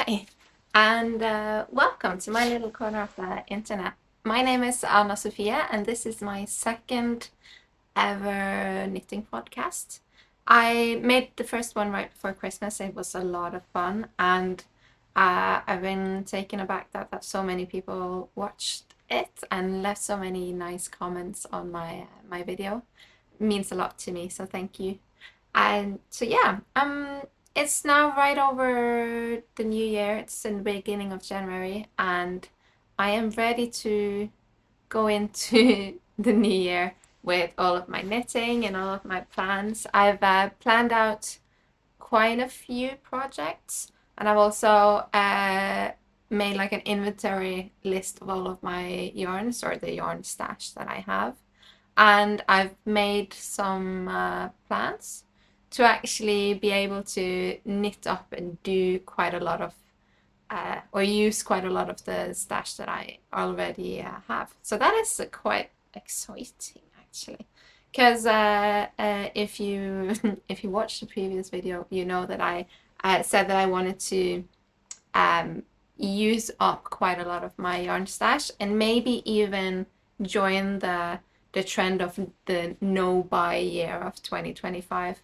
Hi, and welcome to my little corner of the internet. My name is Anna Sofia, and this is my second ever knitting podcast. I made the first one right before Christmas. It was a lot of fun, and I've been taken aback that so many people watched it and left so many nice comments on my video. It means a lot to me, so thank you. And so yeah, it's now right over the new year. It's in the beginning of January, and I am ready to go into the new year with all of my knitting and all of my plans. I've planned out quite a few projects, and I've also made like an inventory list of all of my yarns, or the yarn stash that I have. And I've made some plans to actually be able to knit up and do quite a lot of or use quite a lot of the stash that I already have. So that is quite exciting actually, because if you if you watched the previous video, you know that I said that I wanted to use up quite a lot of my yarn stash and maybe even join the trend of the no buy year of 2025.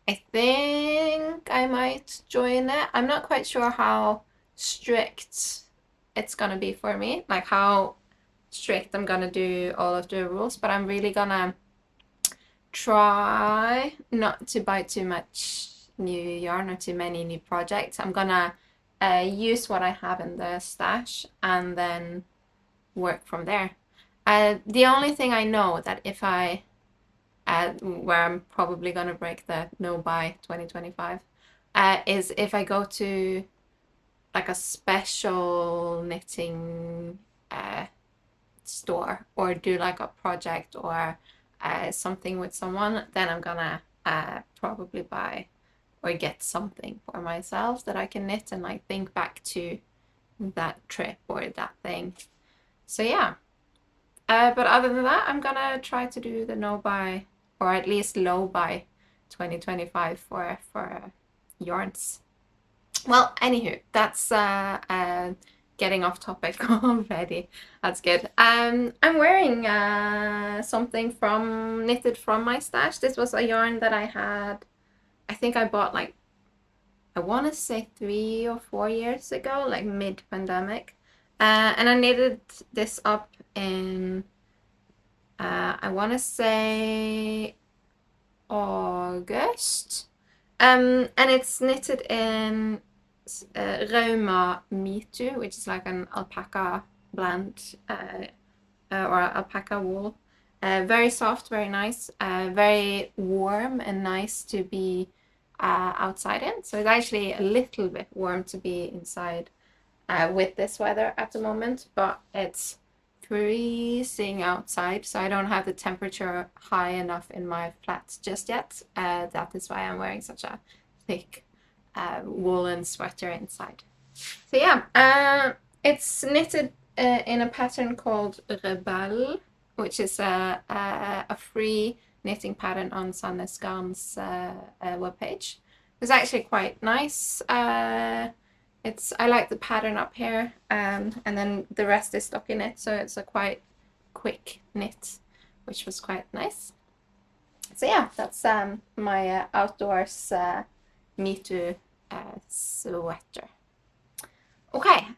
I think I might join it. I'm not quite sure how strict it's gonna be for me, like how strict I'm gonna do all of the rules, but I'm really gonna try not to buy too much new yarn or too many new projects. I'm gonna use what I have in the stash and then work from there. The only thing I know that if I where I'm probably gonna break the no buy 2025 is if I go to like a special knitting store or do like a project or something with someone, then I'm gonna probably buy or get something for myself that I can knit and like think back to that trip or that thing. So yeah. But other than that, I'm gonna try to do the no buy or at least low buy 2025 for yarns. Well, anywho, that's getting off topic already. That's good. I'm wearing something knitted from my stash. This was a yarn that I had. I think I bought like, I want to say 3 or 4 years ago, like mid-pandemic. And I knitted this up in I want to say August. And it's knitted in Rauma Mitu, which is like an alpaca blend or alpaca wool. Very soft, very nice, very warm and nice to be outside in. So it's actually a little bit warm to be inside with this weather at the moment, but it's freezing outside, so I don't have the temperature high enough in my flat just yet. That is why I'm wearing such a thick woolen sweater inside. So yeah, it's knitted in a pattern called Rebell, which is a free knitting pattern on Sandnes Garn's webpage. It's actually quite nice. I like the pattern up here, and then the rest is stockinette, so it's a quite quick knit, which was quite nice. So yeah, that's my outdoors mitu sweater. Okay,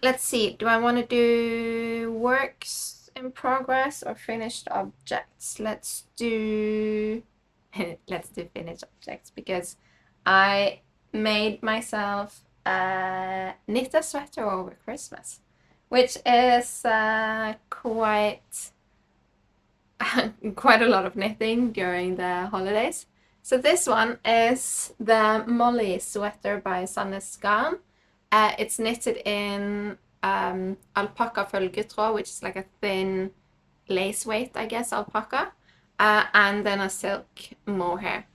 let's see. Do I want to do works in progress or finished objects? Let's do finished objects, because I made myself knit a sweater over Christmas, which is quite quite a lot of knitting during the holidays. So this one is the Molly sweater by Sandnes Garn. It's knitted in alpaca følgetråd, which is like a thin lace weight, I guess, alpaca, and then a silk mohair.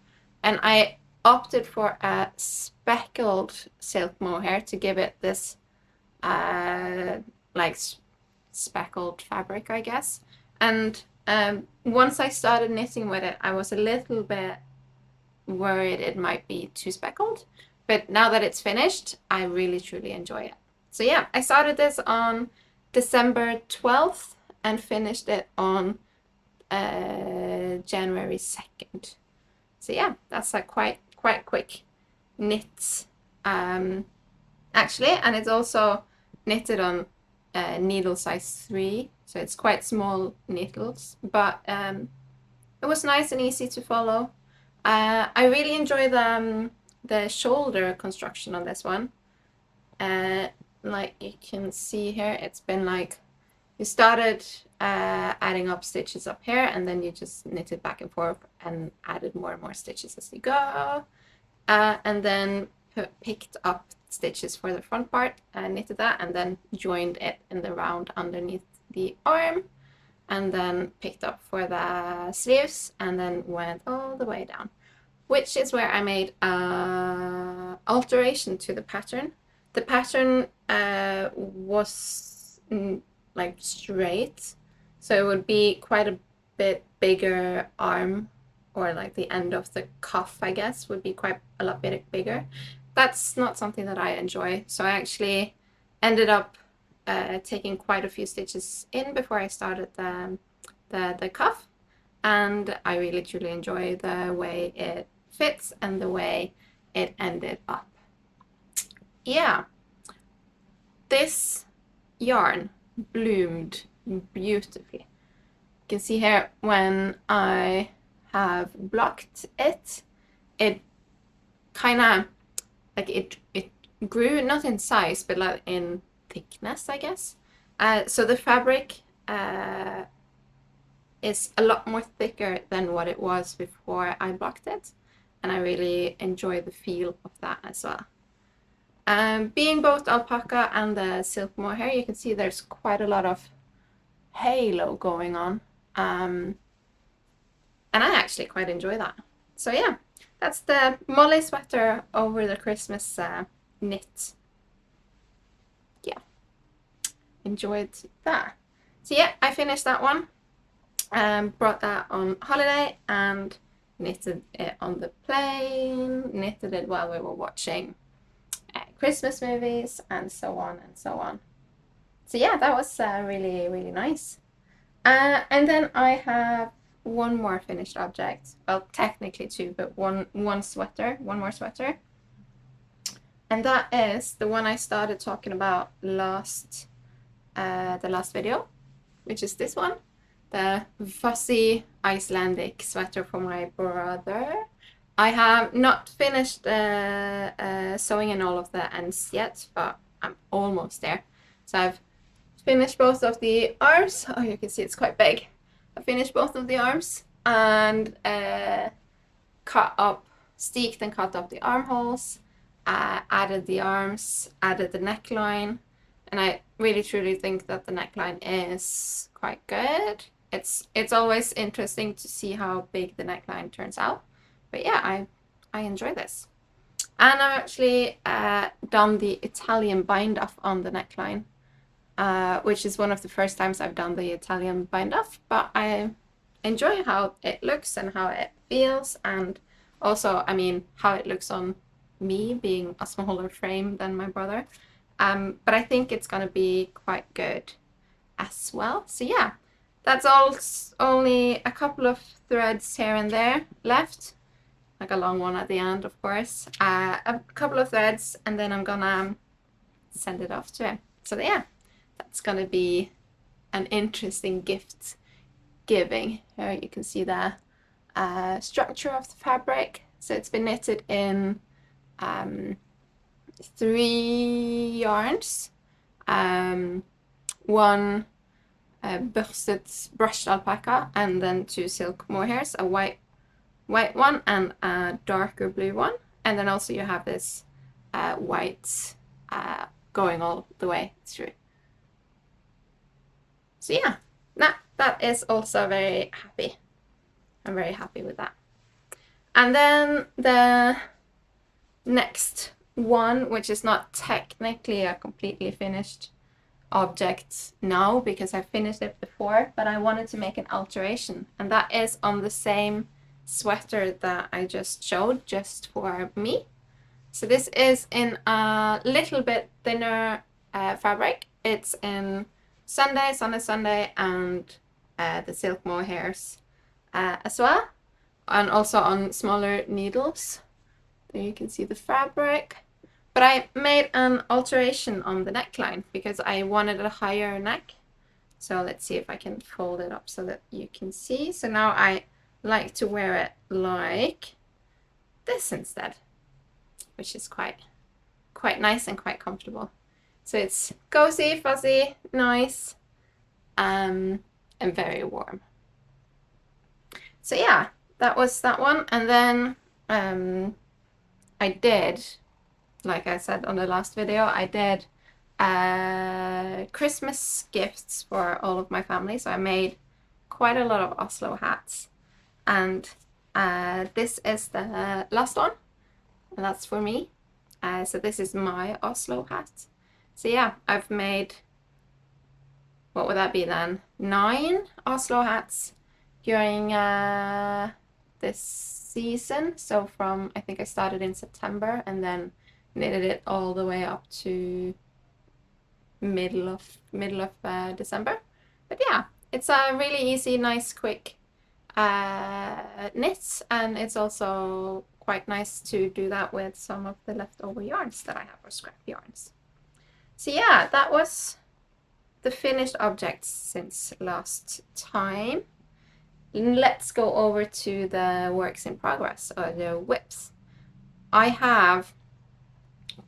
And I opted for a speckled silk mohair to give it this like speckled fabric, I guess. And once I started knitting with it, I was a little bit worried it might be too speckled, But now that it's finished, I really truly enjoy it. So yeah, I started this on December 12th and finished it on January 2nd. So yeah, that's a quite quick knit actually, and it's also knitted on needle size 3, so it's quite small needles, but it was nice and easy to follow. I really enjoy the shoulder construction on this one. Like you can see here, it's been like you started adding up stitches up here, and then you just knitted back and forth and added more and more stitches as you go, and then picked up stitches for the front part and knitted that, and then joined it in the round underneath the arm, and then picked up for the sleeves, and then went all the way down, which is where I made an alteration to the pattern. The pattern was like straight, so it would be quite a bit bigger arm, or like the end of the cuff, I guess, would be quite a lot bigger. That's not something that I enjoy, so I actually ended up taking quite a few stitches in before I started the cuff, and I really truly enjoy the way it fits and the way it ended up. Yeah, this yarn bloomed beautifully. You can see here when I have blocked it, it kind of like it grew, not in size but like in thickness, I guess. So the fabric is a lot more thicker than what it was before I blocked it, and I really enjoy the feel of that as well. Being both alpaca and the silk mohair, you can see there's quite a lot of halo going on, and I actually quite enjoy that. So yeah, that's the Molly sweater over the Christmas knit. Yeah, enjoyed that. So yeah, I finished that one, brought that on holiday and knitted it on the plane, knitted it while we were watching Christmas movies, and so on and so on. So yeah, that was really nice. And then I have one more finished object. Well, technically two, but one more sweater, and that is the one I started talking about the last video, which is this one, the fuzzy Icelandic sweater for my brother. I have not finished sewing in all of the ends yet, but I'm almost there. So I've finished both of the arms. Oh, you can see it's quite big. I finished both of the arms and steeked and cut up the armholes, added the arms, added the neckline, and I really truly think that the neckline is quite good. It's always interesting to see how big the neckline turns out. But yeah, I enjoy this. And I've actually done the Italian bind off on the neckline, which is one of the first times I've done the Italian bind off, but I enjoy how it looks and how it feels, and also, I mean, how it looks on me being a smaller frame than my brother. But I think it's gonna be quite good as well. So yeah, that's only a couple of threads here and there left. Like a long one at the end, of course. A couple of threads, and then I'm gonna send it off to him. So yeah, that's gonna be an interesting gift giving. Here you can see the structure of the fabric. So it's been knitted in 3 yarns. One brushed alpaca, and then 2 silk mohairs, a white one and a darker blue one, and then also you have this white going all the way through. So yeah, that is also very happy. I'm very happy with that. And then the next one, which is not technically a completely finished object now because I finished it before, but I wanted to make an alteration, and that is on the same sweater that I just showed just for me. So this is in a little bit thinner fabric. It's in Sandnes Sunday, and the silk mohairs as well, and also on smaller needles. There you can see the fabric. But I made an alteration on the neckline because I wanted a higher neck. So let's see if I can fold it up so that you can see. So now I like to wear it like this instead, which is quite nice and quite comfortable. So it's cozy, fuzzy, nice, and very warm. So yeah, that was that one. And then I did, like I said on the last video, I did Christmas gifts for all of my family. So I made quite a lot of Oslo hats, and this is the last one, and that's for me. So this is my Oslo hat. So yeah, I've made, what would that be then? 9 Oslo hats during this season. So from, I think I started in September and then knitted it all the way up to middle of December. But yeah, it's a really easy, nice, quick knit, and it's also quite nice to do that with some of the leftover yarns that I have, or scrap yarns. So yeah, that was the finished objects since last time. Let's go over to the works in progress, or the WIPs. I have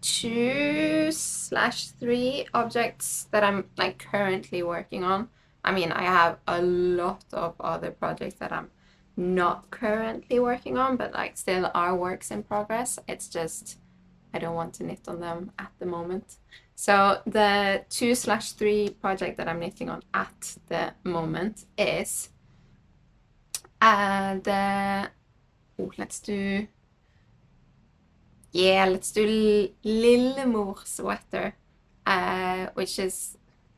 2/3 objects that I'm like currently working on. I mean, I have a lot of other projects that I'm not currently working on, but like still are works in progress. It's just I don't want to knit on them at the moment. So the 2/3 project that I'm knitting on at the moment is let's do Lillemor sweater, which is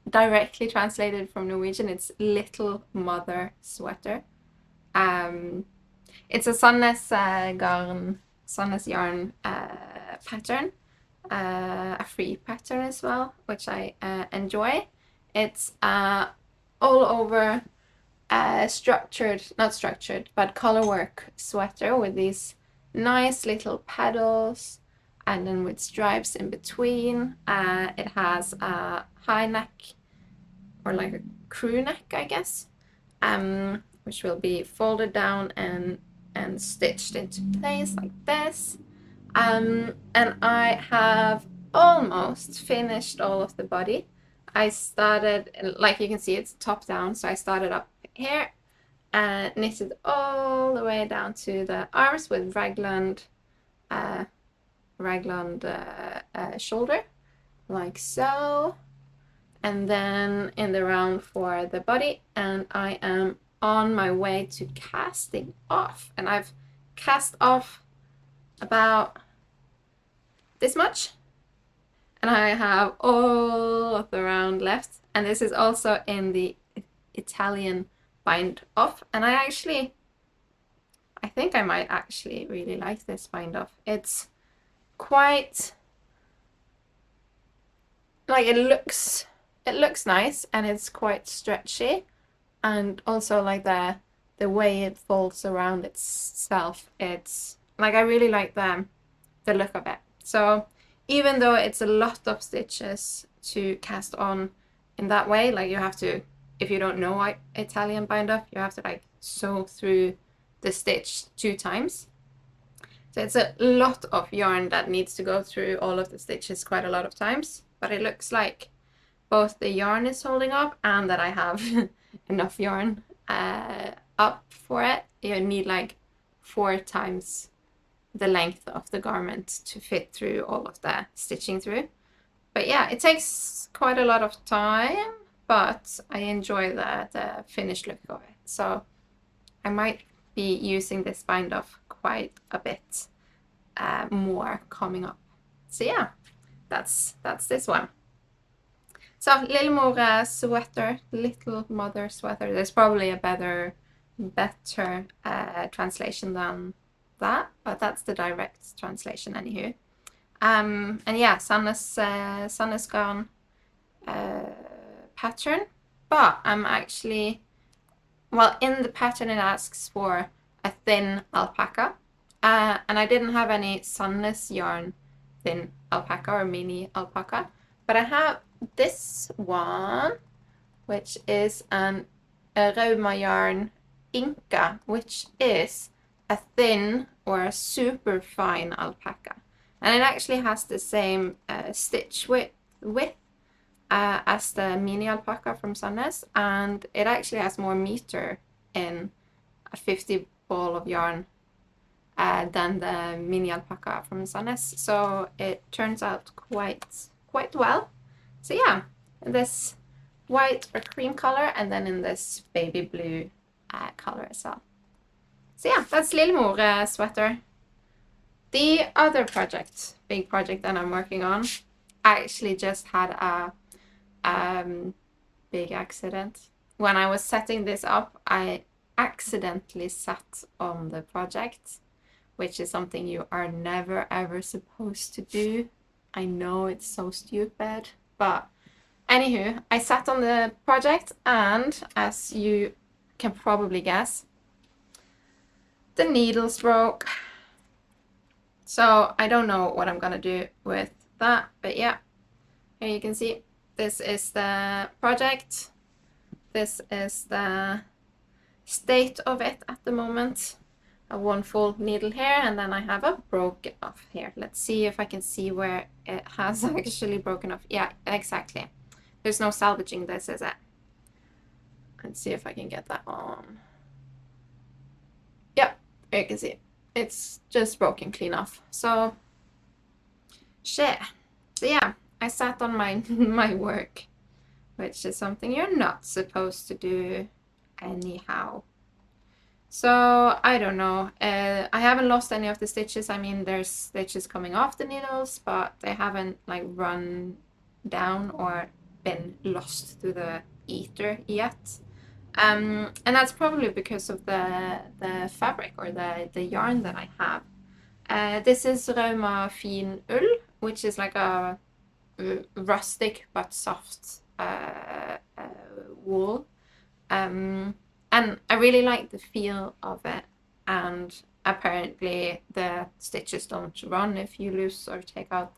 directly translated from Norwegian. It's little mother sweater. It's a Sandnes Garn, Sandnes yarn pattern, a free pattern as well, which I enjoy. It's all over not structured, but colorwork sweater with these nice little petals, and then with stripes in between. It has a high neck, or like a crew neck, I guess, which will be folded down and stitched into place like this. And I have almost finished all of the body. I started, like you can see, it's top down, so I started up here and knitted all the way down to the arms with raglan shoulder, like so, and then in the round for the body, and I am on my way to casting off, and I've cast off about this much, and I have all of the round left, and this is also in the Italian bind off, and I think I might actually really like this bind off. It's quite like, it looks nice, and it's quite stretchy, and also like the way it folds around itself, it's like, I really like the look of it. So even though it's a lot of stitches to cast on in that way, like you have to, if you don't know Italian bind off, you have to like sew through the stitch 2 times. So it's a lot of yarn that needs to go through all of the stitches quite a lot of times, but it looks like both the yarn is holding up and that I have enough yarn up for it. You need like 4 times the length of the garment to fit through all of the stitching through. But yeah, it takes quite a lot of time, but I enjoy the finished look of it. So I might be using this bind off quite a bit more coming up. So yeah, that's this one. So Lillemor sweater, little mother sweater. There's probably a better translation than that, but that's the direct translation anywho. And yeah, Sandnes Garn pattern. But I'm actually, well, in the pattern it asks for a thin alpaca. And I didn't have any Sandnes yarn thin alpaca or mini alpaca. But I have this one, which is a Rauma yarn Inca, which is a thin or a super fine alpaca. And it actually has the same stitch width as the mini alpaca from Sandnes, and it actually has more meter in a 50 ball of yarn than the mini alpaca from Sandnes. So it turns out quite well. So yeah, this white or cream color, and then in this baby blue color as well. So yeah, that's Lillemor sweater. The other project, big project that I'm working on, I actually just had a big accident. When I was setting this up, I accidentally sat on the project, which is something you are never ever supposed to do. I know it's so stupid, but anywho, I sat on the project, and as you can probably guess, the needles broke. So I don't know what I'm gonna do with that, but yeah, here you can see this is the project. This is the state of it at the moment. A one full needle here, and then I have a broken off here. Let's see if I can see where it has actually broken off. Yeah, exactly. There's no salvaging this, is it? Let's see if I can get that on. Yeah, here you can see. It's just broken clean off. So, shit. So yeah, I sat on my my work, which is something you're not supposed to do anyhow. So I don't know. I haven't lost any of the stitches. I mean, there's stitches coming off the needles, but they haven't like run down or been lost to the ether yet. And that's probably because of the fabric or the yarn that I have. This is Rauma finull, which is like a rustic but soft wool. And I really like the feel of it, and apparently the stitches don't run if you lose or take out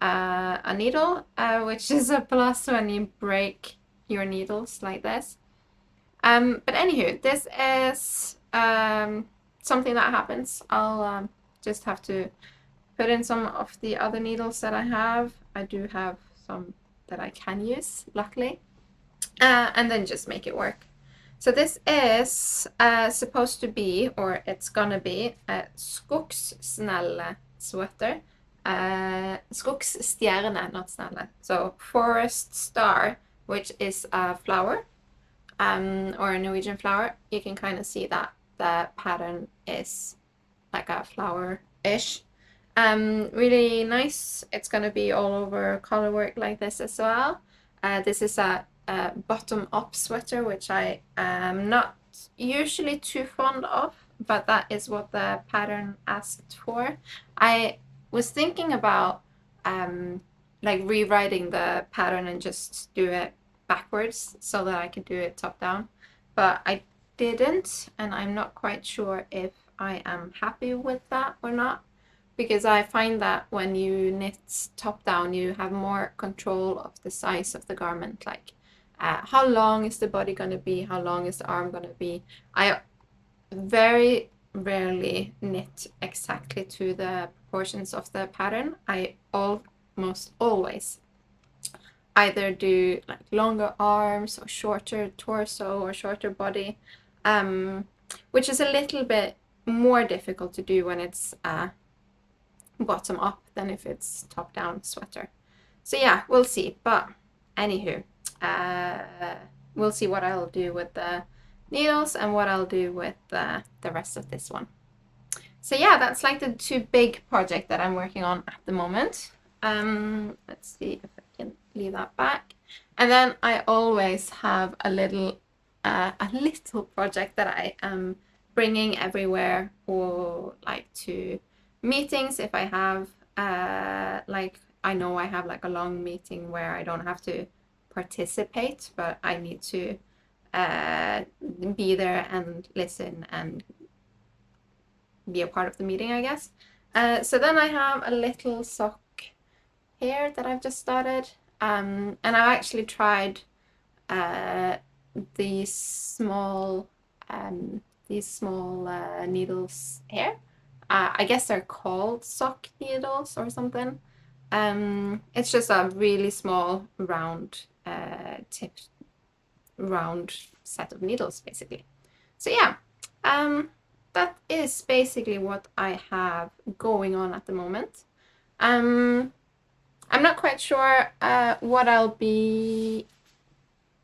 a needle, which is a plus when you break your needles like this. But anywho, this is something that happens. I'll just have to put in some of the other needles that I have. I do have some that I can use, luckily, and then just make it work. So this is supposed to be, or it's gonna be, a Skogstjernegenser sweater. Skogstjerne, not snelle. So forest star, which is a flower, or a Norwegian flower. You can kind of see that the pattern is like a flower-ish. Really nice. It's gonna be all over color work like this as well. This is a bottom-up sweater, which I am not usually too fond of, but that is what the pattern asked for. I was thinking about like rewriting the pattern and just do it backwards so that I could do it top down, but I didn't, and I'm not quite sure if I am happy with that or not, because I find that when you knit top down you have more control of the size of the garment, like how long is the body going to be, how long is the arm going to be. I very rarely knit exactly to the proportions of the pattern. I almost always either do like longer arms or shorter torso or shorter body, which is a little bit more difficult to do when it's bottom up than if it's top down sweater. So yeah, we'll see. But anywho, we'll see what I'll do with the needles and what I'll do with the rest of this one. So yeah, that's like the two big projects that I'm working on at the moment. Let's see if I can leave that back. And then I always have a little project that I am bringing everywhere, or like to meetings if I have like I know I have like a long meeting where I don't have to participate, but I need to be there and listen and be a part of the meeting, I guess. So then I have a little sock here that I've just started, and I've actually tried these small needles here. I guess they're called sock needles or something. It's just a really small round tipped round set of needles basically. So yeah, that is basically what I have going on at the moment. I'm not quite sure what I'll be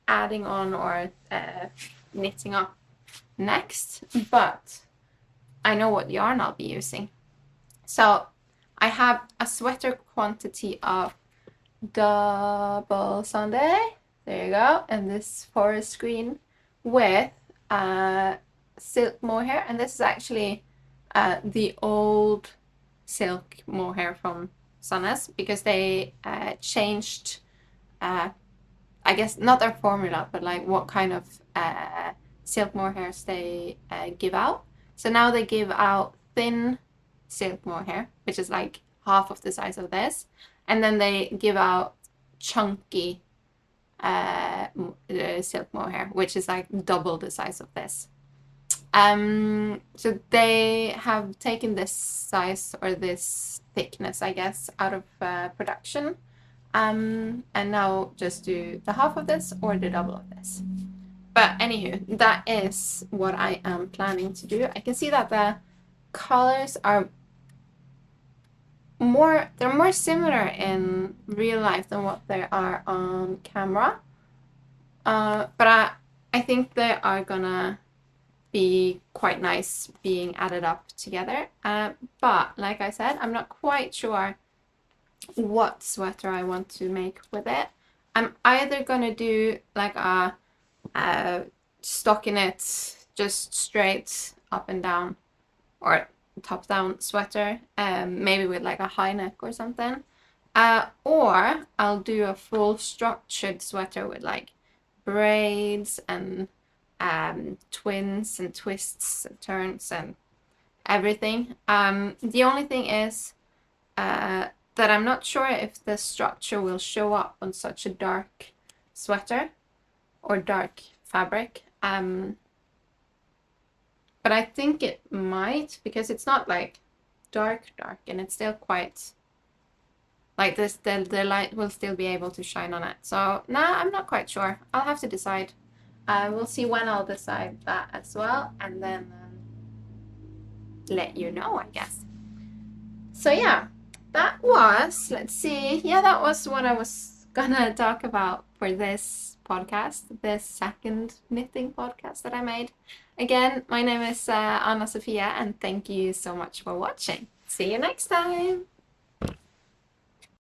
adding on or knitting up next, but I know what yarn I'll be using. So I have a sweater quantity of double Sunday, there you go, and this forest green with silk mohair, and this is actually the old silk mohair from Sandnes, because they changed I guess not their formula, but like what kind of silk mohairs they give out. So now they give out thin silk mohair, which is like half of the size of this, and then they give out chunky silk mohair, which is like double the size of this. So they have taken this size or this thickness, I guess, out of production, and now just do the half of this or the double of this. But anywho, that is what I am planning to do. I can see that the colors are they're more similar in real life than what they are on camera. But I think they are gonna be quite nice being added up together. But like I said, I'm not quite sure what sweater I want to make with it. I'm either gonna do like a stockinette, just straight up and down, or top down sweater, maybe with like a high neck or something, or I'll do a full structured sweater with like braids and twins and twists and turns and everything. The only thing is that I'm not sure if the structure will show up on such a dark sweater or dark fabric. But I think it might, because it's not like dark, and it's still quite like this. The light will still be able to shine on it. So nah, I'm not quite sure. I'll have to decide. We'll see when I'll decide that as well, and then let you know, I guess. So yeah, that was, let's see, yeah, that was what I was gonna talk about for this podcast, this second knitting podcast that I made. Again, my name is Anna Sofia, and thank you so much for watching. See you next time!